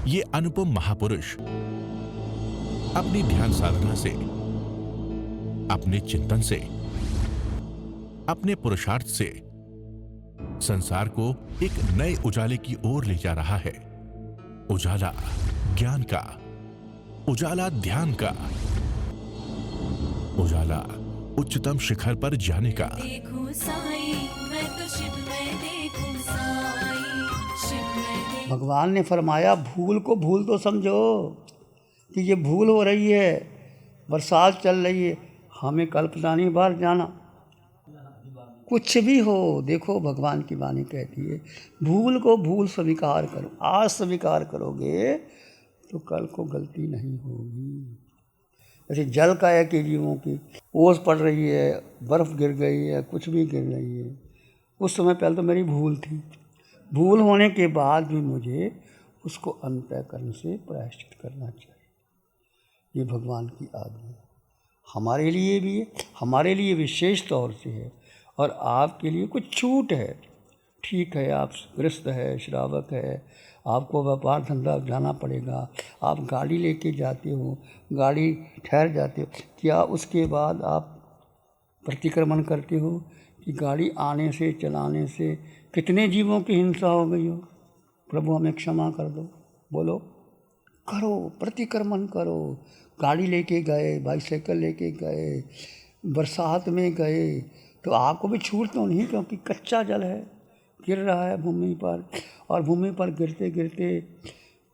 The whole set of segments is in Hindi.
ये अनुपम महापुरुष अपनी ध्यान साधना से, अपने चिंतन से, अपने पुरुषार्थ से संसार को एक नए उजाले की ओर ले जा रहा है। उजाला ज्ञान का, उजाला ध्यान का, उजाला उच्चतम शिखर पर जाने का। देखूं साई, मैं तो शिव में देखूं साई, शिव में देखूं। भगवान ने फरमाया भूल को भूल तो समझो कि ये भूल हो रही है, बरसात चल रही है, हमें कल्पना नहीं बाहर जाना। कुछ भी हो, देखो भगवान की वाणी कहती है भूल को भूल स्वीकार करो। आज स्वीकार करोगे तो कल को गलती नहीं होगी। जैसे जल का है कि जीवों की ओस पड़ रही है, बर्फ़ गिर गई है, कुछ भी गिर रही है, उस समय पहले तो मेरी भूल थी। भूल होने के बाद भी मुझे उसको अंतःकरण से प्रायश्चित करना चाहिए। ये भगवान की आज्ञा है, हमारे लिए भी है, हमारे लिए विशेष तौर से है, और आपके लिए कुछ छूट है। ठीक है, आप गृहस्थ है, श्रावक है, आपको व्यापार धंधा जाना पड़ेगा, आप गाड़ी लेके जाते हो, गाड़ी ठहर जाते हो, क्या उसके बाद आप प्रतिक्रमण करते हो कि गाड़ी आने से, चलाने से कितने जीवों की हिंसा हो गई हो? प्रभु हमें क्षमा कर दो। बोलो, करो, प्रतिक्रमण करो। गाड़ी लेके गए, बाइसाइकिल लेके गए, बरसात में गए, तो आपको भी छूट तो नहीं, क्योंकि कच्चा जल है, गिर रहा है भूमि पर, और भूमि पर गिरते गिरते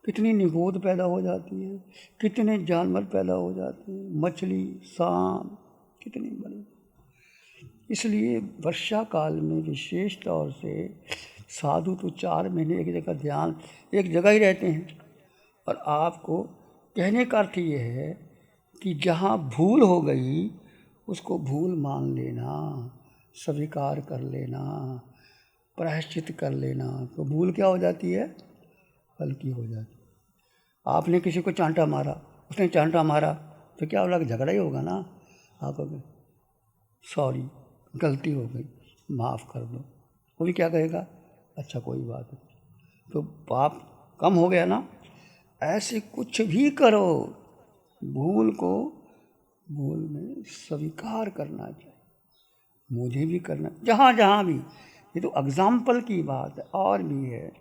कितनी निगोद पैदा हो जाती है, कितने जानवर पैदा हो जाते हैं, मछली, सांप, कितनी बड़ी। इसलिए वर्षा काल में विशेष तौर से साधु तो 4 महीने एक जगह ध्यान, एक जगह ही रहते हैं। और आपको कहने का अर्थ ये है कि जहाँ भूल हो गई उसको भूल मान लेना, स्वीकार कर लेना, प्रायश्चित कर लेना, तो भूल क्या हो जाती है? हल्की हो जाती है। आपने किसी को चांटा मारा, उसने चांटा मारा, तो क्या होगा? झगड़ा ही होगा ना। आप कहोगे सॉरी, गलती हो गई, माफ़ कर दो, वो भी क्या कहेगा? अच्छा कोई बात नहीं, तो पाप कम हो गया ना। ऐसे कुछ भी करो, भूल को भूल में स्वीकार करना चाहिए। मुझे भी करना, जहाँ जहाँ भी। ये तो एग्जाम्पल की बात है, और भी है।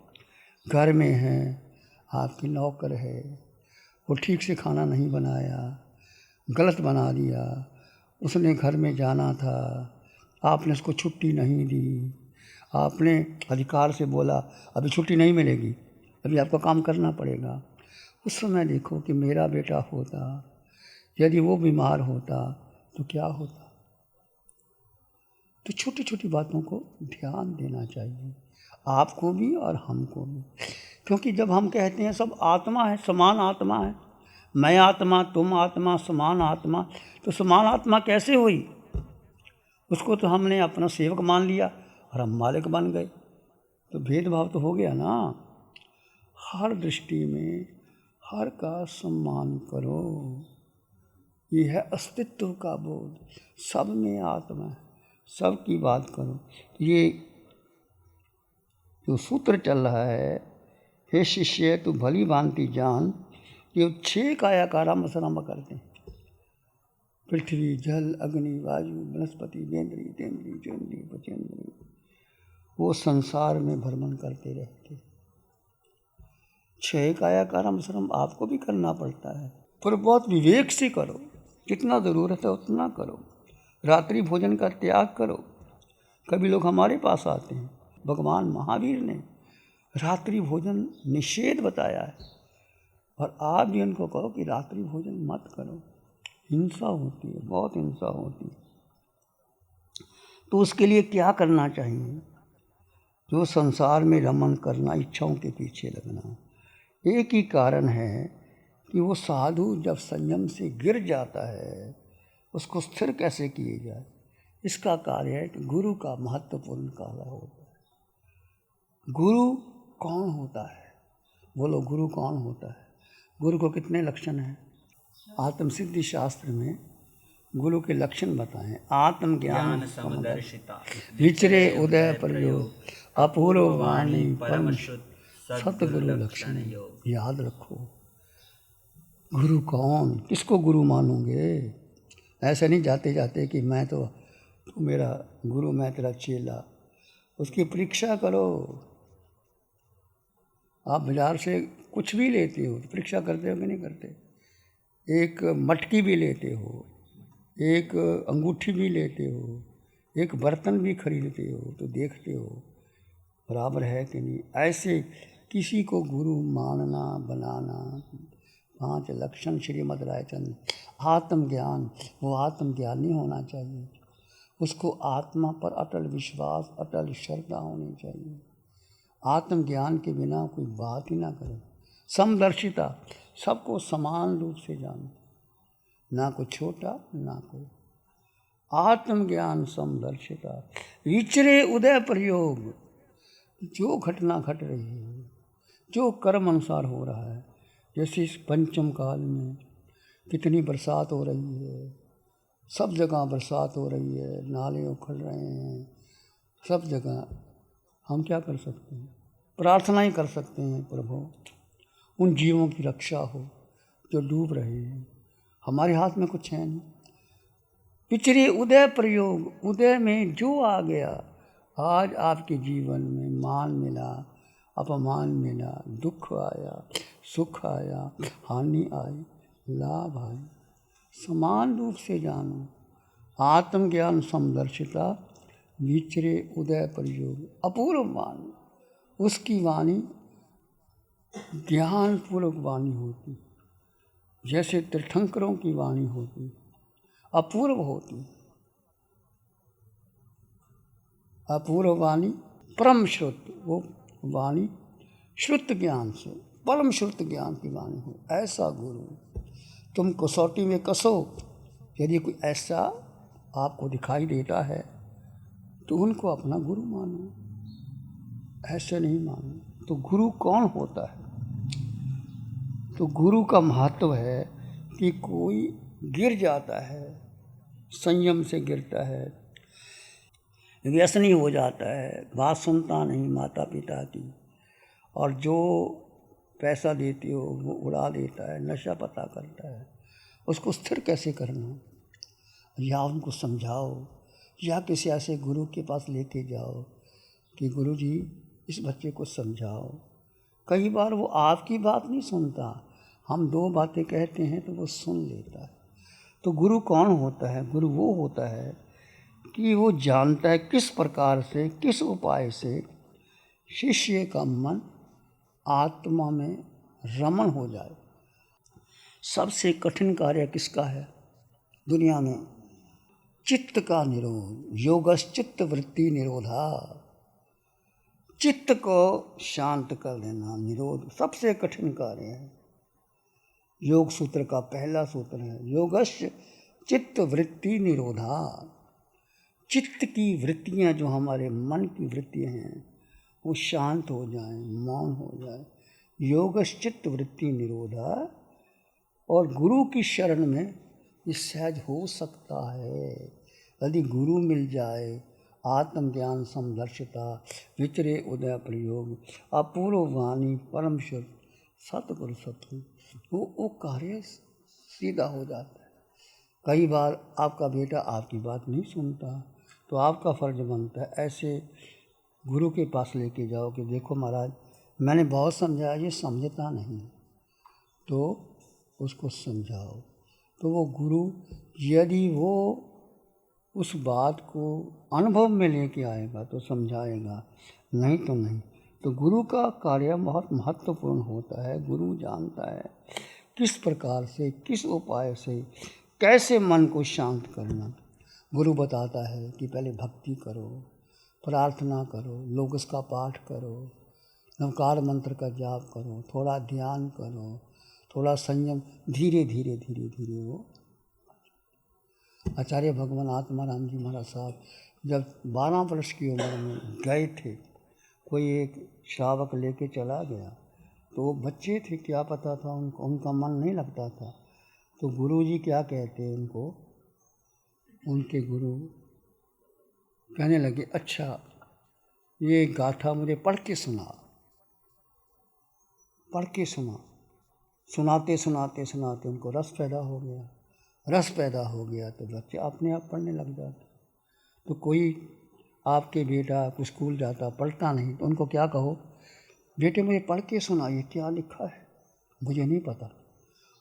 घर में है, आपकी नौकर है, वो ठीक से खाना नहीं बनाया, गलत बना दिया, उसने घर में जाना था, आपने उसको छुट्टी नहीं दी, आपने अधिकार से बोला अभी छुट्टी नहीं मिलेगी, अभी आपको काम करना पड़ेगा। उस समय देखो कि मेरा बेटा होता, यदि वो बीमार होता तो क्या होता। तो छोटी छोटी बातों को ध्यान देना चाहिए, आपको भी और हमको भी। क्योंकि जब हम कहते हैं सब आत्मा है, समान आत्मा है, मैं आत्मा, तुम आत्मा, समान आत्मा, तो समान आत्मा कैसे हुई? उसको तो हमने अपना सेवक मान लिया और हम मालिक बन गए, तो भेदभाव तो हो गया ना। हर दृष्टि में हर का सम्मान करो, ये है अस्तित्व का बोध। सब में आत्मा है, सब की बात करो। ये जो सूत्र चल रहा है, हे शिष्य तू भली भांति जान, ये 6 कायाकार हम आरंभ करते हैं। पृथ्वी, जल, अग्नि, वायु, वनस्पति, वेंद्री, तेंद्री, चेंद्री, पचेंद्री, वो संसार में भ्रमण करते रहते। 6 कायाकार हम आपको भी करना पड़ता है, पर बहुत विवेक से करो, जितना ज़रूरत है उतना करो। रात्रि भोजन का त्याग करो। कभी लोग हमारे पास आते हैं, भगवान महावीर ने रात्रि भोजन निषेध बताया है, और आप भी उनको कहो कि रात्रि भोजन मत करो, हिंसा होती है, बहुत हिंसा होती है। तो उसके लिए क्या करना चाहिए? जो संसार में रमन करना, इच्छाओं के पीछे लगना, एक ही कारण है कि वो साधु जब संयम से गिर जाता है उसको स्थिर कैसे किए जाए। इसका कार्य है कि गुरु का महत्वपूर्ण कार्य होता है। गुरु कौन होता है? बोलो, गुरु कौन होता है? गुरु को कितने लक्षण हैं? आत्मसिद्धि शास्त्र में गुरु के लक्षण बताएं। आत्मज्ञान समदर्शिता, विचरे उदय प्रयोग, अपूर्व वाणी परम शुद्ध, सतगुरु लक्षण याद रखो। गुरु कौन, किसको गुरु मानोगे? ऐसे नहीं जाते जाते कि मैं तो तू मेरा गुरु, मैं तेरा चेला। उसकी परीक्षा करो। आप बाजार से कुछ भी लेते हो तो परीक्षा करते हो कि नहीं करते? एक मटकी भी लेते हो, एक अंगूठी भी लेते हो, एक बर्तन भी खरीदते हो तो देखते हो बराबर है कि नहीं। ऐसे किसी को गुरु मानना बनाना। 5 लक्षण श्रीमद् रायचंद्र। आत्मज्ञान, वो आत्मज्ञान नहीं होना चाहिए। उसको आत्मा पर अटल विश्वास, अटल श्रद्धा होनी चाहिए। आत्मज्ञान के बिना कोई बात ही ना करे। समदर्शिता, सबको समान रूप से जानो, ना कोई छोटा ना कोई। आत्मज्ञान समदर्शिता। विचरे उदय प्रयोग, जो घटना घट रही है, जो कर्म अनुसार हो रहा है। जैसे इस पंचम काल में कितनी बरसात हो रही है, सब जगह बरसात हो रही है, नाले उखड़ रहे हैं सब जगह। हम क्या कर सकते हैं? प्रार्थना ही कर सकते हैं, प्रभु उन जीवों की रक्षा हो जो डूब रहे हैं। हमारे हाथ में कुछ है नहीं। पिछड़े उदय प्रयोग, उदय में जो आ गया। आज आपके जीवन में मान मिला, अपमान मिला, दुख आया, सुख आया, हानि आई, लाभ आए, समान रूप से जानो। आत्मज्ञान समदर्शिता, विचरे उदय प्रयोग। अपूर्व वाणी, उसकी वाणी ज्ञानपूर्वक वाणी होती, जैसे तीर्थंकरों की वाणी होती, अपूर्व होती। अपूर्व वाणी परम श्रुत, वो वाणी श्रुत ज्ञान से, परम श्रुत ज्ञान की वाणी हो। ऐसा गुरु तुम कसौटी में कसो। यदि कोई ऐसा आपको दिखाई देता है तो उनको अपना गुरु मानो, ऐसे नहीं मानो। तो गुरु कौन होता है? तो गुरु का महत्व है कि कोई गिर जाता है, संयम से गिरता है, व्यसनी हो जाता है, बात सुनता नहीं माता पिता की, और जो पैसा देती हो वो उड़ा देता है, नशा पता करता है। उसको स्थिर कैसे करना? या उनको समझाओ, या किसी ऐसे गुरु के पास लेके जाओ कि गुरु जी इस बच्चे को समझाओ। कई बार वो आपकी बात नहीं सुनता, हम 2 बातें कहते हैं तो वो सुन लेता है। तो गुरु कौन होता है? गुरु वो होता है कि वो जानता है किस प्रकार से, किस उपाय से शिष्य का मन आत्मा में रमण हो जाए। सबसे कठिन कार्य किसका है दुनिया में? चित्त का निरोध। योगश्चित्त वृत्ति निरोधा। चित्त को शांत कर देना, निरोध सबसे कठिन कार्य है। योग सूत्र का पहला सूत्र है योगश्च चित्त वृत्ति निरोधा। चित्त की वृत्तियाँ, जो हमारे मन की वृत्तियाँ हैं, वो शांत हो जाएं, मौन हो जाए। योगश्चित्त वृत्ति निरोधा। और गुरु की शरण में ये सहज हो सकता है यदि गुरु मिल जाए। आत्मज्ञान समदर्शिता, विचरे उदय प्रयोग, अपूर्व वाणी, परम शुद्ध, सतगुरु सतगुरु, वो कार्य सीधा हो जाता है। कई बार आपका बेटा आपकी बात नहीं सुनता तो आपका फर्ज बनता है ऐसे गुरु के पास लेके जाओ कि देखो महाराज मैंने बहुत समझाया, ये समझता नहीं, तो उसको समझाओ। तो वो गुरु यदि वो उस बात को अनुभव में लेके आएगा तो समझाएगा, नहीं तो नहीं। तो गुरु का कार्य बहुत महत्वपूर्ण होता है। गुरु जानता है किस प्रकार से, किस उपाय से, कैसे मन को शांत करना। गुरु बताता है कि पहले भक्ति करो, प्रार्थना करो, लोगस का पाठ करो, नवकार मंत्र का जाप करो, थोड़ा ध्यान करो, थोड़ा संयम, धीरे धीरे धीरे धीरे। वो आचार्य भगवान आत्माराम जी महाराज साहब जब 12 वर्ष की उम्र में गए थे, कोई एक श्रावक लेके चला गया, तो वो बच्चे थे, क्या पता था उनको, उनका मन नहीं लगता था। तो गुरु जी क्या कहते उनको, उनके गुरु कहने लगे अच्छा ये गाथा मुझे पढ़ के सुना। पढ़ के सुनाते सुनाते सुनाते उनको रस पैदा हो गया। रस पैदा हो गया तो बच्चे अपने आप पढ़ने लग जाते। तो कोई आपके बेटा स्कूल जाता पढ़ता नहीं तो उनको क्या कहो, बेटे मुझे पढ़ के सुनाइए क्या लिखा है, मुझे नहीं पता।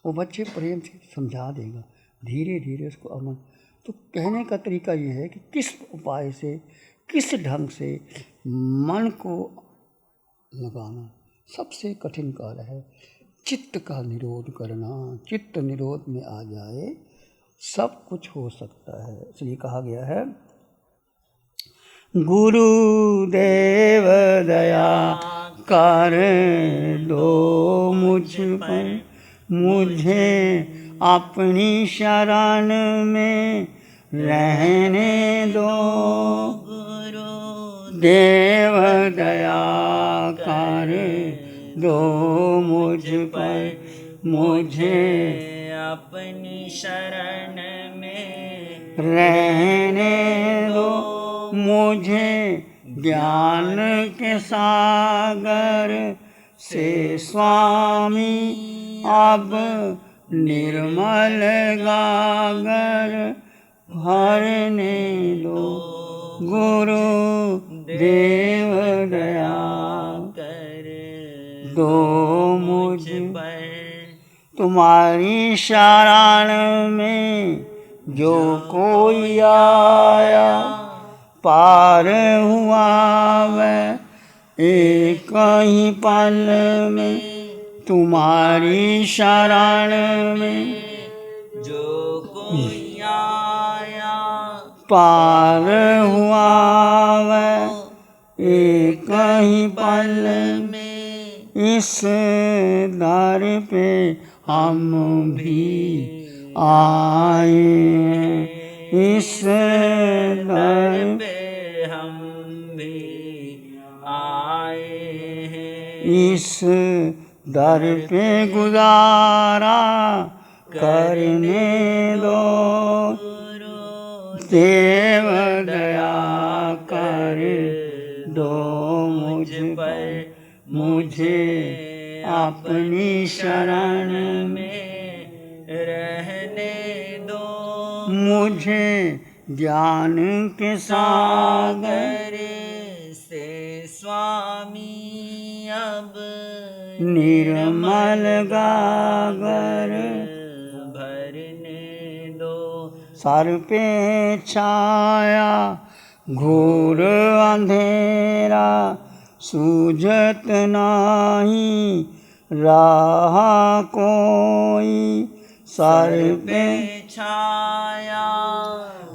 वो बच्चे प्रेम से समझा देगा, धीरे धीरे उसको अमल। तो कहने का तरीका ये है कि किस उपाय से, किस ढंग से मन को लगाना सबसे कठिन कार्य है। चित्त का निरोध करना, चित्त निरोध में आ जाए सब कुछ हो सकता है। इसलिए कहा गया है गुरुदेव दया कर दो मुझ पर, मुझे अपनी शरण में रहने दो। गुरुदेव दया कर दो मुझ पर, मुझे अपनी शरण में रहने दो। मुझे ज्ञान के सागर से स्वामी अब निर्मल गागर भरने दो। गुरु देव दया कर दो मुझ पर, तुम्हारी शरण में जो कोई आया पार हुआ वह एक ही पल में। तुम्हारी शरण में जो कोई आया पार हुआ वह एक ही पल में। इस दर पे हम भी आए हैं, इस दर पे हम भी आए हैं। इस दर पे गुजारा करने दो। देव दया कर दो मुझ पर, मुझे अपनी शरण में रहने दो। मुझे ज्ञान के सागर से स्वामी अब निर्मल गागर भरने दो। सर पे छाया घोर अंधेरा, सूझत नाही राह कोई। सर पे छाया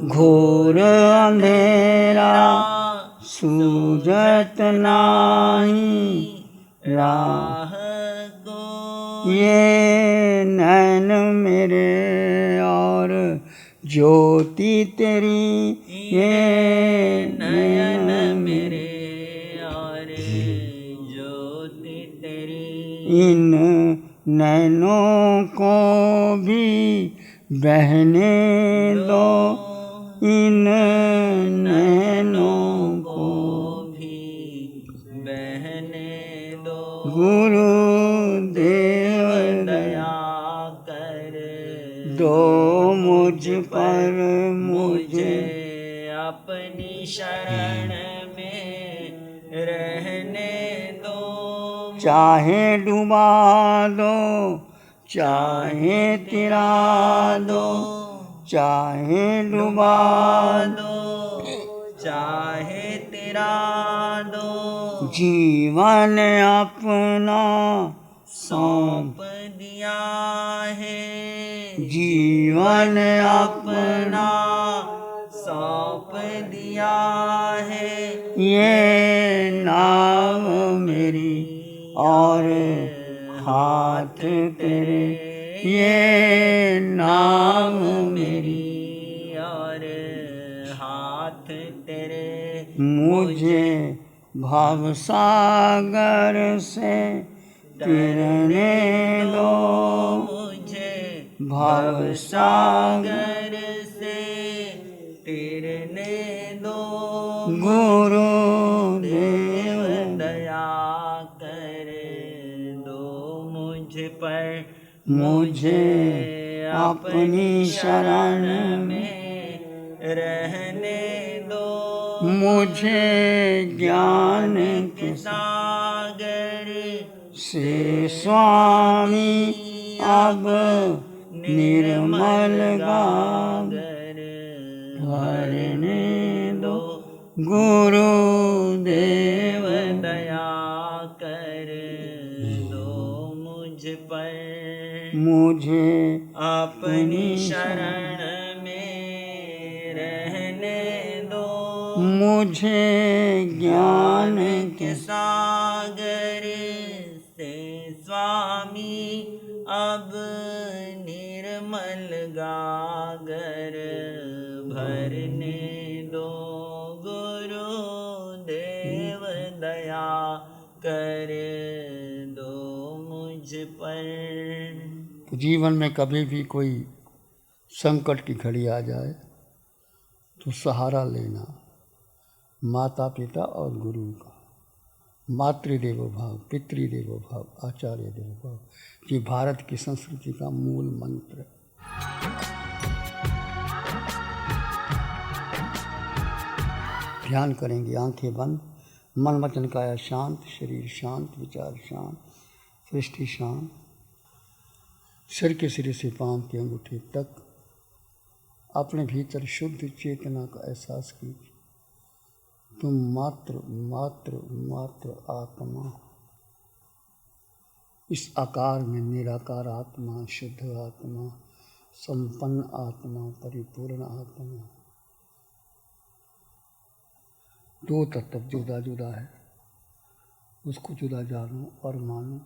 घोर अंधेरा, सूझत नाही राह। को ये नैन मेरे और ज्योति तेरी, ये नयन नैन मेरे और ज्योति तेरी। इन नैनों को भी बहने दो। इन नैनों को भी बहने दो। गुरुदेव दया कर दो मुझ पर, मुझे अपनी शरण में रहने दो। चाहे डुबा दो, चाहे तिरा दो, चाहे डुबा दो, चाहे तेरा दो। जीवन अपना सौंप, दिया है जीवन अपना सौंप दिया है। ये नाव मेरी और हाथ तेरे, ये नाव मेरी और हाथ तेरे। मुझे भवसागर से तिरने दो। मुझे भवसागर से तिरने दो। गुरुदेव दया कर दो। मुझ पर मुझे अपनी शरण में रहने दो। मुझे ज्ञान के सागर से स्वामी अब निर्मल गागर भरने दो। गुरु देव दया कर दो मुझ पर। मुझे अपनी शरण में रहने दो। मुझे ज्ञान के सागर से स्वामी अब निर्मल गागर भरने दो। गुरु देव दया कर दो मुझ पर। जीवन में कभी भी कोई संकट की घड़ी आ जाए तो सहारा लेना माता पिता और गुरु का। मातृदेवो भाव, पितृदेवो भाव, आचार्य देवो भाव, ये भारत की संस्कृति का मूल मंत्र है। ध्यान करेंगे, आंखें बंद, मन वचन काया शांत, शरीर शांत, विचार शांत, सृष्टि शांत। सिर के सिरे से पांव के अंगूठे तक अपने भीतर शुद्ध चेतना का एहसास कीजिए। तुम मात्र मात्र मात्र आत्मा, इस आकार में निराकार आत्मा, शुद्ध आत्मा, संपन्न आत्मा, परिपूर्ण आत्मा। दो तत्व जुदा जुदा है, उसको जुदा जानो और मानो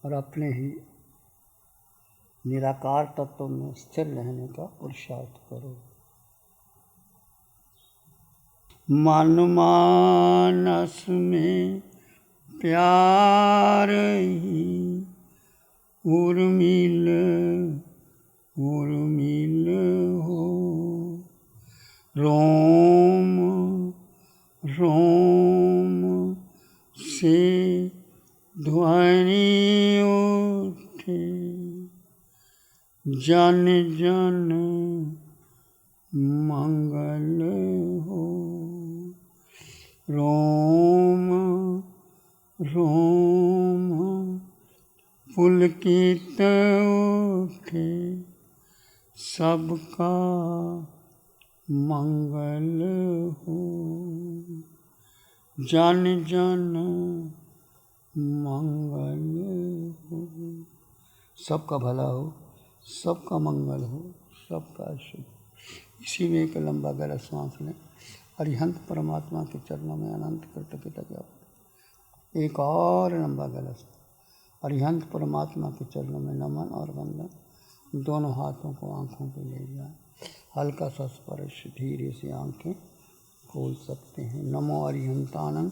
और अपने ही निराकार तत्व में स्थिर रहने का पुरुषार्थ करो। मन मानस में प्यार ही उर्मिल उर्मिल हो। रोम रोम से ध्वनि उठे, जन जन मंगल हो। रोम रोम पुलकित उठे, सबका मंगल हो। जन जन मंगल हो। सबका भला हो, सबका मंगल हो, सबका शुभ। इसी में एक लंबा गहरा सांस लें। अरिहंत परमात्मा के चरणों में अनंत कृतज्ञता ज्ञापन। एक और लंबा गहरा सांस। अरिहंत परमात्मा के चरणों में नमन और वंदन। दोनों हाथों को आंखों पे ले जाएं। हल्का सा स्पर्श, धीरे से आंखें खोल सकते हैं। नमो अरिहंतानंद,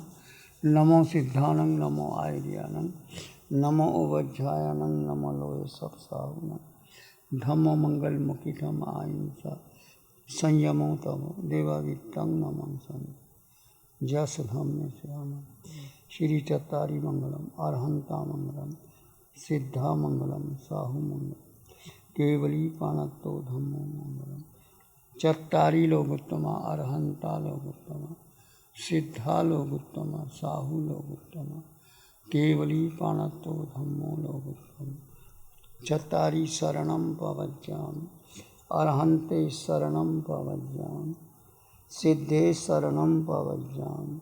नमो सिद्धानंद, नमो आयर्यानंद, नमो उवज्झायानंद, नमो लोय सब साहुनंद। धम्मो मंगल मुखी धम आहिंसा, संयमो तमो देवादित्यं नमं संत। जस धम्मे श्याम श्री चत्तारी मंगलम, अरहंता मंगलम, सिद्धा मंगलम, साहु मंगलम, केवली पाणत्तो धम्मो मंगलम। चत्तारी लोगोत्तमा, अरहंता लोगोत्तमा, सिद्धा लोगोत्तमा, साहु लोगोत्तमा, केवली पाणत्तो धम्मो लोगोत्तमा। चत्तारी शरणं पवज्जामि, अरहन्ते शरणं पवज्जामि, सिद्धे शरणं पवज्जामि,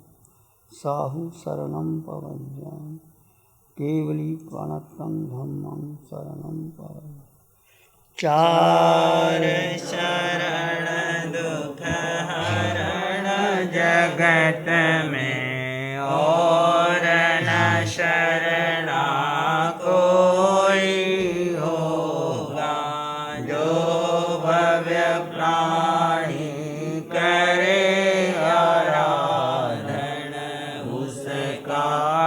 साहु शरणं पवज्जामि, केवली पाणत्तं धम्मं शरणं पवज्जामि। चार शरण दुख हरण जगत में, और न शरणा कोई होगा। जो भव्य प्राणी करे आराधन, उसका